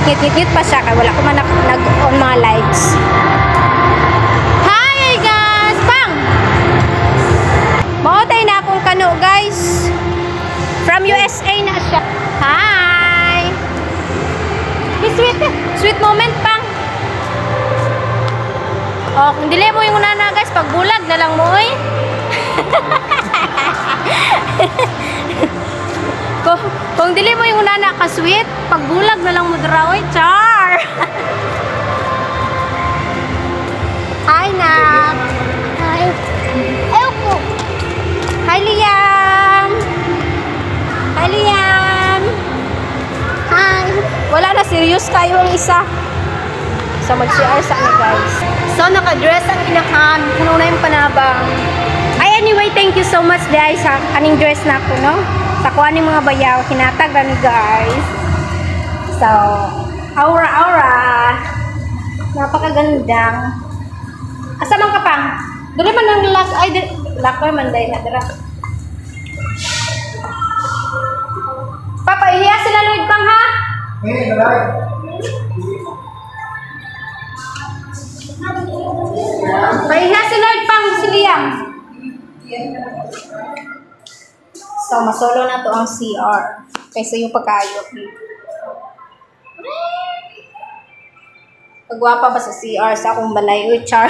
Ngit-ngit pa siya kay wala ko man nag-on mga lights. Hi guys! Pang! Maotay na akong kano guys. From USA na siya. Hi! Sweet, sweet moment pang. Oh, kung dili mo yung nana guys, pagbulag na lang mo oy. Kung dili mo yung nana ka sweet, pagbulag na lang mo dra oy, char. Hi Nak. Hi. Elko. Hi Liam. Hi Liam. Hi. Wala na, serious kayo ang isa. So mag-CR sa akin guys. So naka-dress ang inahan. Kuno na yung panabang. Ay anyway, thank you so much guys sa aning dress na ako no. Sa kuha mga bayaw, hinatag na ni guys. So, aura-aura. Napakagandang. Asa man ka pang? Dali man ang last, ay, lakar man dahil na dira. Papa, ihiya sila Lloyd pang ha? Pahiya si Lloyd pang si Liam. So, masolo na to ang CR. Kaysa yung pagkayot. Pagwapa ba sa CR sa akong balay? Uy, char.